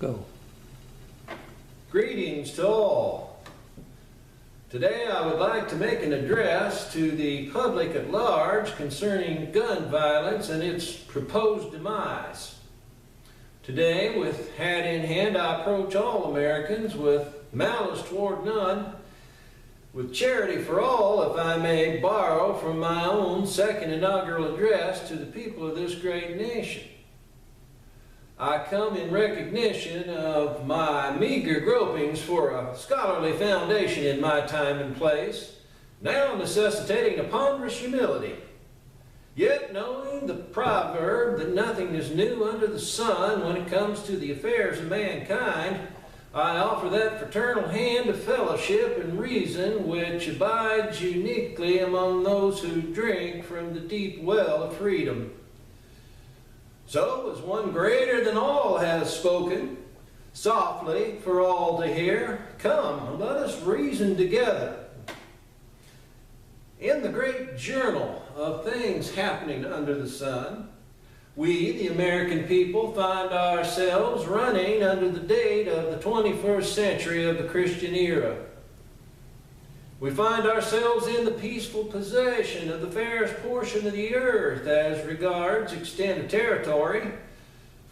Go. Greetings to all. Today I would like to make an address to the public at large concerning gun violence and its proposed demise. Today, with hat in hand, I approach all Americans with malice toward none, with charity for all, if I may borrow from my own second inaugural address to the people of this great nation. I come in recognition of my meager gropings for a scholarly foundation in my time and place, now necessitating a ponderous humility. Yet knowing the proverb that nothing is new under the sun when it comes to the affairs of mankind, I offer that fraternal hand of fellowship and reason which abides uniquely among those who drink from the deep well of freedom. So, as one greater than all has spoken, softly for all to hear, come, let us reason together. In the great journal of things happening under the sun, we, the American people, find ourselves running under the date of the 21st century of the Christian era. We find ourselves in the peaceful possession of the fairest portion of the earth as regards extent of territory,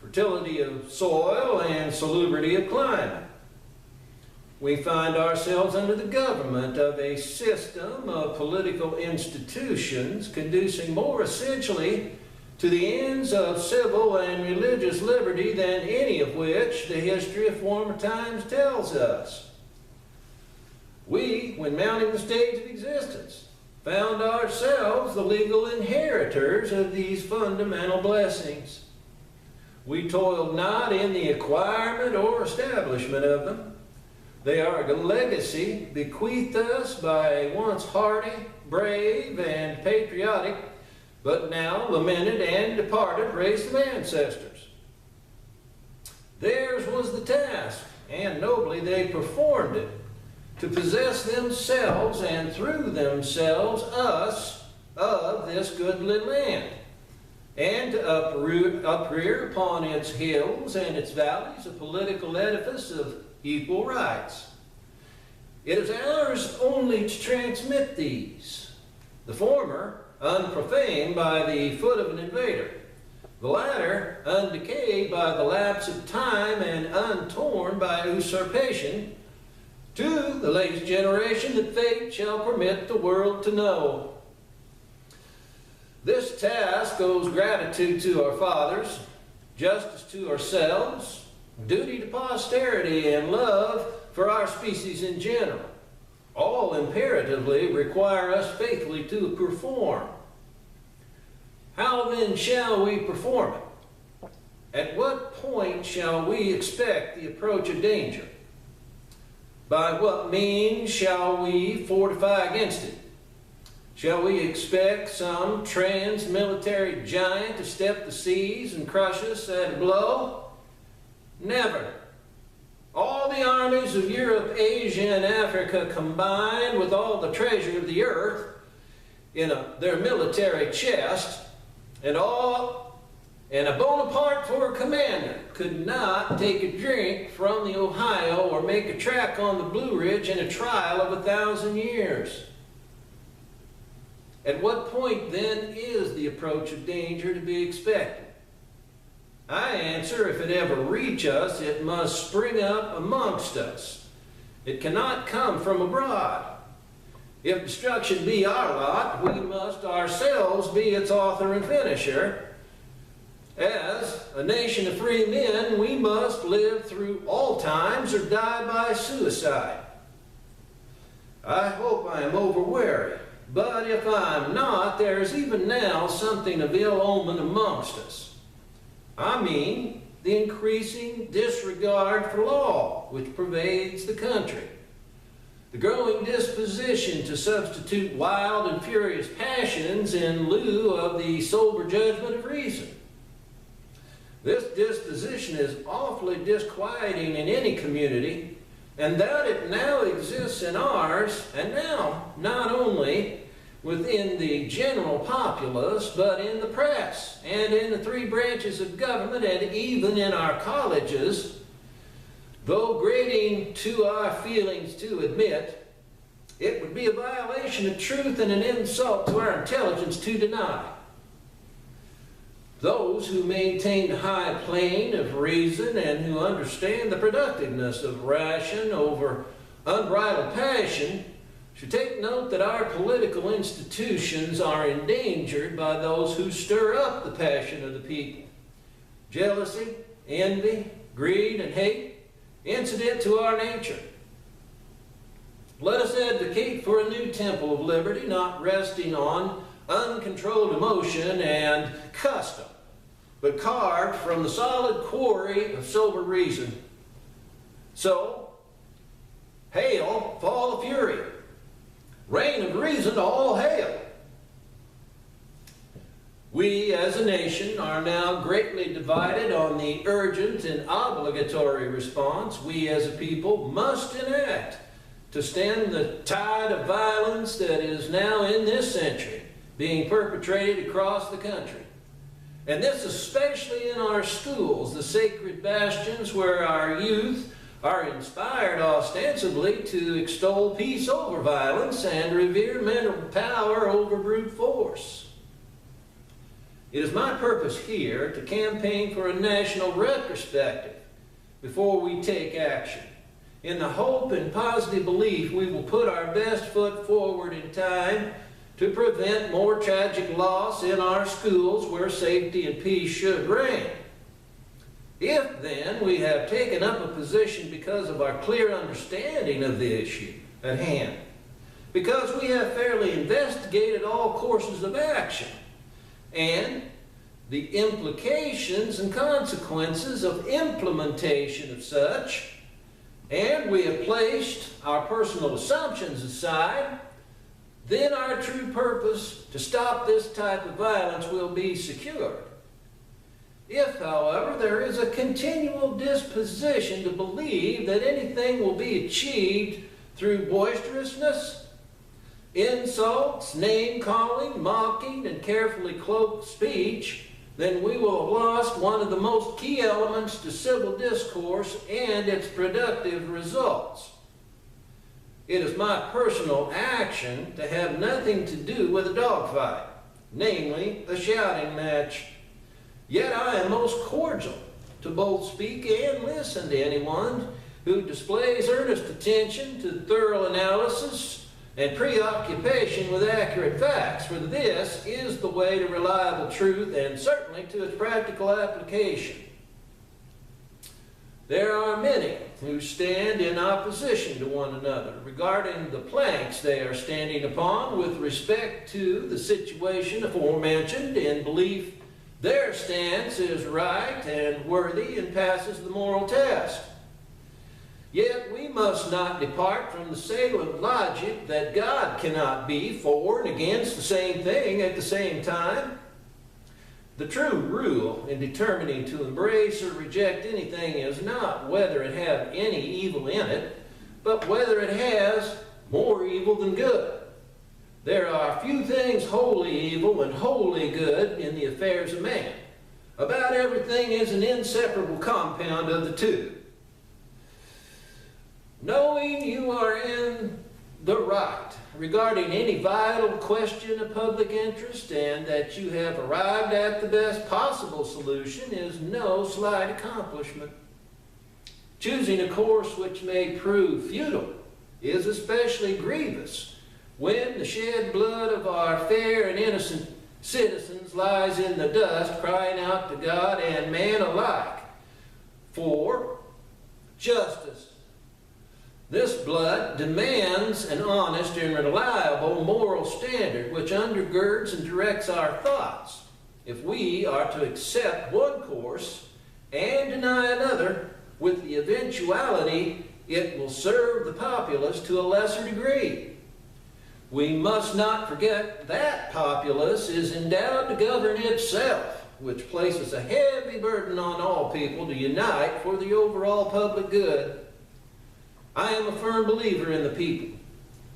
fertility of soil, and salubrity of climate. We find ourselves under the government of a system of political institutions conducing more essentially to the ends of civil and religious liberty than any of which the history of former times tells us. We, when mounting the stage of existence, found ourselves the legal inheritors of these fundamental blessings. We toiled not in the acquirement or establishment of them. They are a legacy bequeathed us by a once hardy, brave, and patriotic, but now lamented and departed race of ancestors. Theirs was the task, and nobly they performed it, to possess themselves and through themselves us of this goodly land, and to uprear upon its hills and its valleys a political edifice of equal rights. It is ours only to transmit these, the former unprofaned by the foot of an invader, the latter undecayed by the lapse of time and untorn by usurpation, to the latest generation that fate shall permit the world to know. This task owes gratitude to our fathers, justice to ourselves, duty to posterity, and love for our species in general. All imperatively require us faithfully to perform. How then shall we perform it? At what point shall we expect the approach of danger? By what means shall we fortify against it? Shall we expect some trans-military giant to step the seas and crush us at a blow? Never. All the armies of Europe, Asia, and Africa combined with all the treasure of the earth in their military chest, and a Bonaparte for a commander could not take a drink from the Ohio or make a track on the Blue Ridge in a trial of 1,000 years. At what point then is the approach of danger to be expected? I answer, if it ever reach us, it must spring up amongst us. It cannot come from abroad. If destruction be our lot, we must ourselves be its author and finisher. As a nation of free men, we must live through all times or die by suicide. I hope I am over wary, but if I am not, there is even now something of ill omen amongst us. I mean, the increasing disregard for law which pervades the country, the growing disposition to substitute wild and furious passions in lieu of the sober judgment of reason. This disposition is awfully disquieting in any community, and that it now exists in ours, and now not only within the general populace, but in the press, and in the three branches of government, and even in our colleges, though grating to our feelings to admit, it would be a violation of truth and an insult to our intelligence to deny. Those who maintain the high plane of reason and who understand the productiveness of ration over unbridled passion should take note that our political institutions are endangered by those who stir up the passion of the people. Jealousy, envy, greed, and hate, incident to our nature. Let us advocate for a new temple of liberty, not resting on uncontrolled emotion and custom, but carved from the solid quarry of sober reason. So, hail, fall of fury, reign of reason to all hail. We as a nation are now greatly divided on the urgent and obligatory response we as a people must enact to stem the tide of violence that is now in this century being perpetrated across the country. And this especially in our schools, the sacred bastions where our youth are inspired ostensibly to extol peace over violence and revere mental power over brute force. It is my purpose here to campaign for a national retrospective before we take action, in the hope and positive belief we will put our best foot forward in time to prevent more tragic loss in our schools where safety and peace should reign. If then we have taken up a position because of our clear understanding of the issue at hand, because we have fairly investigated all courses of action, and the implications and consequences of implementation of such, and we have placed our personal assumptions aside, then our true purpose to stop this type of violence will be secured. If, however, there is a continual disposition to believe that anything will be achieved through boisterousness, insults, name-calling, mocking, and carefully cloaked speech, then we will have lost one of the most key elements to civil discourse and its productive results. It is my personal action to have nothing to do with a dogfight, namely a shouting match. Yet I am most cordial to both speak and listen to anyone who displays earnest attention to thorough analysis and preoccupation with accurate facts, for this is the way to reliable truth and certainly to its practical application. There are many who stand in opposition to one another regarding the planks they are standing upon with respect to the situation aforementioned, in belief their stance is right and worthy and passes the moral test. Yet we must not depart from the salient logic that God cannot be for and against the same thing at the same time. The true rule in determining to embrace or reject anything is not whether it have any evil in it, but whether it has more evil than good. There are few things wholly evil and wholly good in the affairs of man. About everything is an inseparable compound of the two. Knowing you are in the right regarding any vital question of public interest and that you have arrived at the best possible solution is no slight accomplishment. Choosing a course which may prove futile is especially grievous when the shed blood of our fair and innocent citizens lies in the dust, crying out to God and man alike for justice. This blood demands an honest and reliable moral standard which undergirds and directs our thoughts. If we are to accept one course and deny another, with the eventuality it will serve the populace to a lesser degree. We must not forget that populace is endowed to govern itself, which places a heavy burden on all people to unite for the overall public good. I am a firm believer in the people.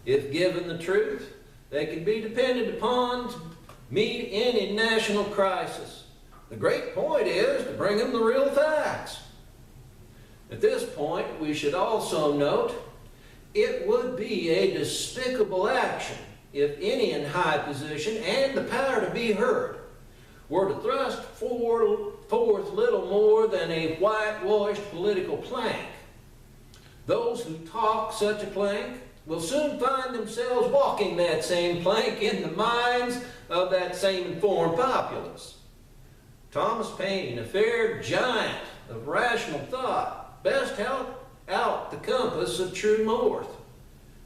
If given the truth, they can be depended upon to meet any national crisis. The great point is to bring them the real facts. At this point, we should also note it would be a despicable action if any in high position and the power to be heard were to thrust forth little more than a whitewashed political plank. Those who talk such a plank will soon find themselves walking that same plank in the minds of that same informed populace. Thomas Paine, a fair giant of rational thought, best held out the compass of true north,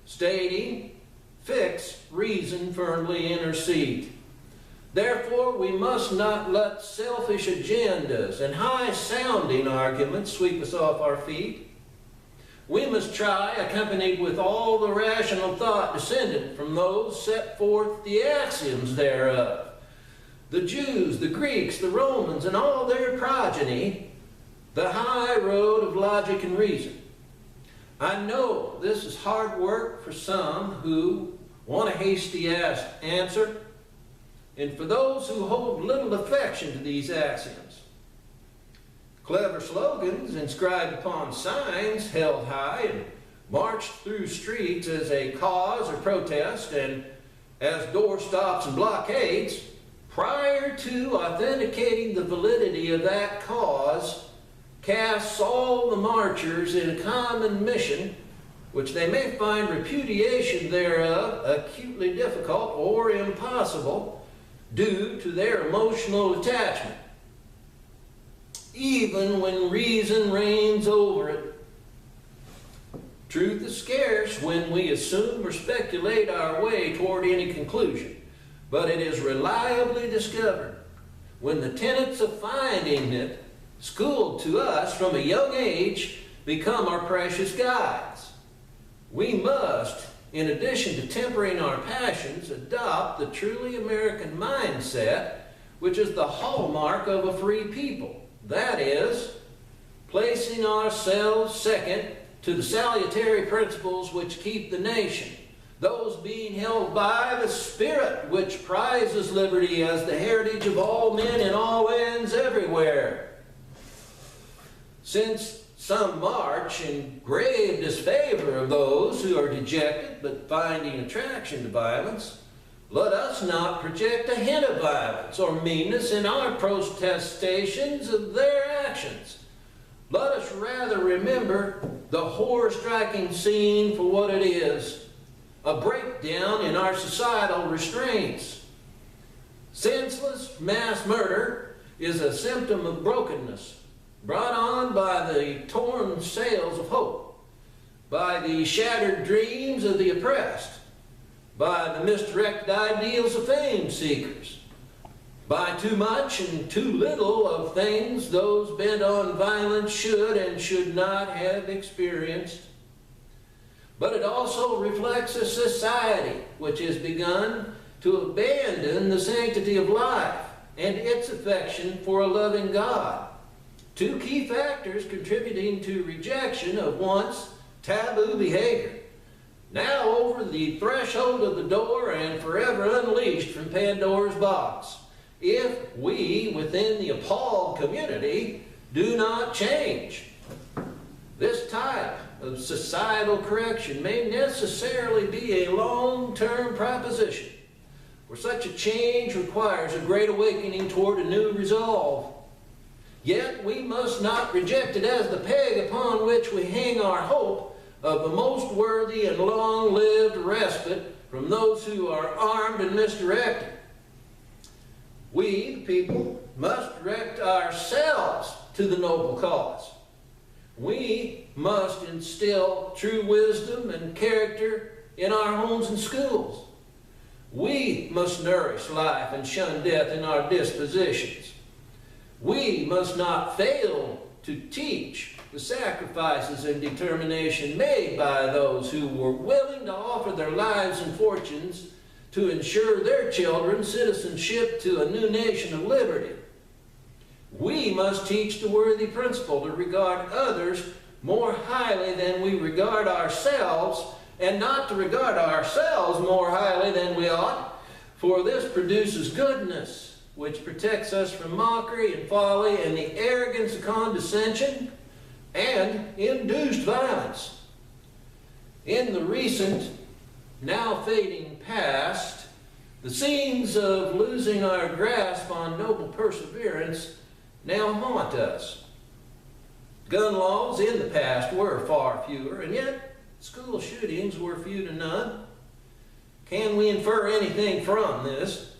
stating, "Fix reason firmly in her seat." Therefore, we must not let selfish agendas and high-sounding arguments sweep us off our feet. We must try, accompanied with all the rational thought descended from those set forth the axioms thereof. The Jews, the Greeks, the Romans, and all their progeny, the high road of logic and reason. I know this is hard work for some who want a hasty answer, and for those who hold little affection to these axioms. Clever slogans inscribed upon signs held high and marched through streets as a cause or protest and as doorstops and blockades, prior to authenticating the validity of that cause, casts all the marchers in a common mission, which they may find repudiation thereof acutely difficult or impossible due to their emotional attachment, even when reason reigns over it. Truth is scarce when we assume or speculate our way toward any conclusion, but it is reliably discovered when the tenets of finding it, schooled to us from a young age, become our precious guides. We must, in addition to tempering our passions, adopt the truly American mindset, which is the hallmark of a free people. That is, placing ourselves second to the salutary principles which keep the nation, those being held by the Spirit which prizes liberty as the heritage of all men in all lands everywhere. Since some march in grave disfavor of those who are dejected but finding attraction to violence, let us not project a hint of violence or meanness in our protestations of their actions. Let us rather remember the horror-striking scene for what it is, a breakdown in our societal restraints. Senseless mass murder is a symptom of brokenness, brought on by the torn sails of hope, by the shattered dreams of the oppressed, by the misdirected ideals of fame seekers, by too much and too little of things those bent on violence should and should not have experienced. But it also reflects a society which has begun to abandon the sanctity of life and its affection for a loving God, two key factors contributing to rejection of once taboo behavior, now over the threshold of the door and forever unleashed from Pandora's box, if we within the appalled community do not change. This type of societal correction may necessarily be a long-term proposition, for such a change requires a great awakening toward a new resolve. Yet we must not reject it as the peg upon which we hang our hope of the most worthy and long-lived respite from those who are armed and misdirected. We, the people, must direct ourselves to the noble cause. We must instill true wisdom and character in our homes and schools. We must nourish life and shun death in our dispositions. We must not fail to teach the sacrifices and determination made by those who were willing to offer their lives and fortunes to ensure their children citizenship to a new nation of liberty. We must teach the worthy principle to regard others more highly than we regard ourselves, and not to regard ourselves more highly than we ought, for this produces goodness, which protects us from mockery and folly and the arrogance of condescension, and induced violence. In the recent, now fading past, the scenes of losing our grasp on noble perseverance now haunt us. Gun laws in the past were far fewer, and yet school shootings were few to none. Can we infer anything from this?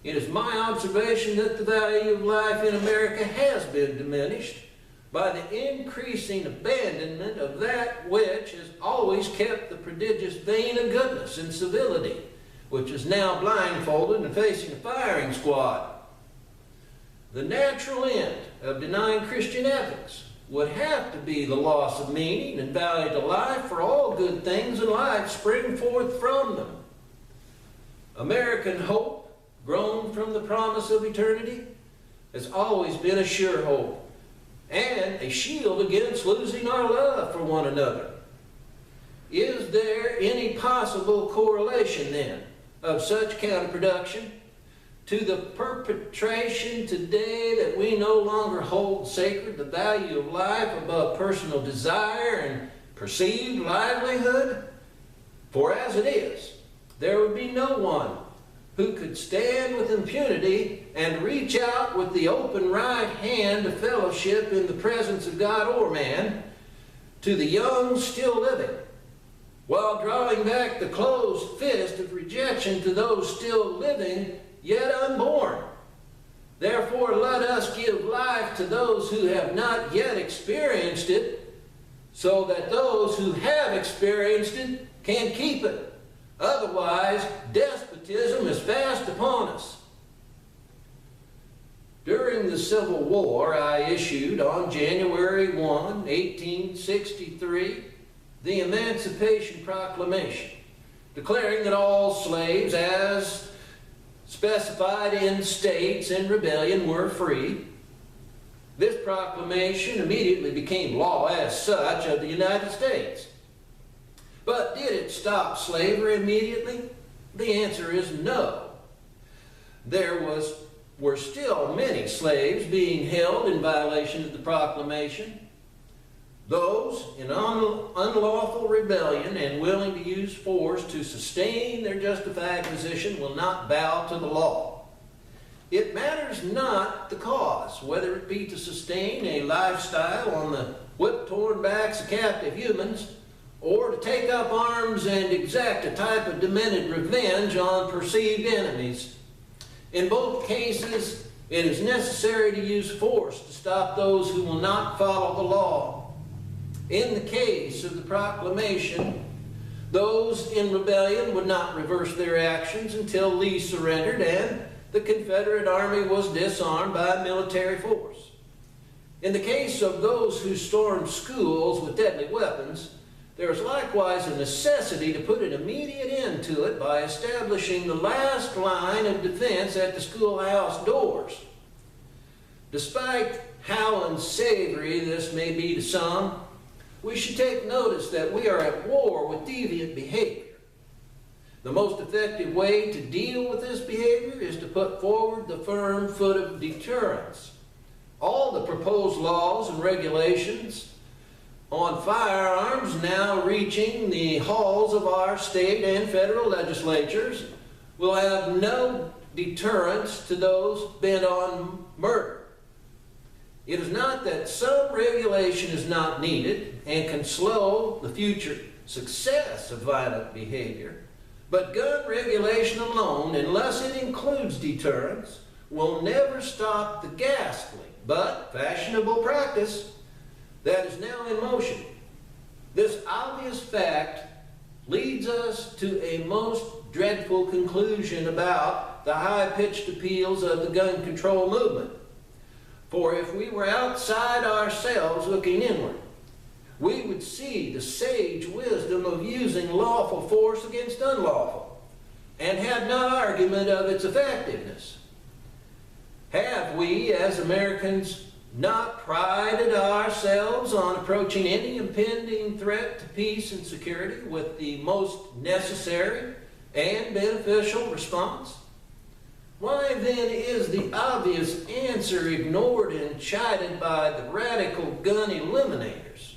It is my observation that the value of life in America has been diminished by the increasing abandonment of that which has always kept the prodigious vein of goodness and civility, which is now blindfolded and facing a firing squad. The natural end of denying Christian ethics would have to be the loss of meaning and value to life, for all good things in life spring forth from them. American hope, grown from the promise of eternity, has always been a sure hope and a shield against losing our love for one another. Is there any possible correlation then of such counterproduction to the perpetration today that we no longer hold sacred the value of life above personal desire and perceived livelihood? For as it is, there would be no one who could stand with impunity and reach out with the open right hand of fellowship in the presence of God or man to the young still living, while drawing back the closed fist of rejection to those still living yet unborn. Therefore, let us give life to those who have not yet experienced it, so that those who have experienced it can keep it. Otherwise, despotism is fast upon us. During the Civil War, I issued on January 1, 1863, the Emancipation Proclamation, declaring that all slaves, as specified in states in rebellion, were free. This proclamation immediately became law as such of the United States. But did it stop slavery immediately? The answer is no. There were still many slaves being held in violation of the proclamation. Those in unlawful rebellion and willing to use force to sustain their justified position will not bow to the law. It matters not the cause, whether it be to sustain a lifestyle on the whip-torn backs of captive humans, or to take up arms and exact a type of demented revenge on perceived enemies. In both cases, it is necessary to use force to stop those who will not follow the law. In the case of the proclamation, those in rebellion would not reverse their actions until Lee surrendered and the Confederate Army was disarmed by military force. In the case of those who stormed schools with deadly weapons, there is likewise a necessity to put an immediate end to it by establishing the last line of defense at the schoolhouse doors. Despite how unsavory this may be to some, we should take notice that we are at war with deviant behavior. The most effective way to deal with this behavior is to put forward the firm foot of deterrence. All the proposed laws and regulations on firearms now reaching the halls of our state and federal legislatures will have no deterrence to those bent on murder. It is not that some regulation is not needed and can slow the future success of violent behavior, but gun regulation alone, unless it includes deterrence, will never stop the ghastly but fashionable practice that is now in motion. This obvious fact leads us to a most dreadful conclusion about the high-pitched appeals of the gun control movement. For if we were outside ourselves looking inward, we would see the sage wisdom of using lawful force against unlawful, and have no argument of its effectiveness. Have we, as Americans, not prided ourselves on approaching any impending threat to peace and security with the most necessary and beneficial response? Why then is the obvious answer ignored and chided by the radical gun eliminators?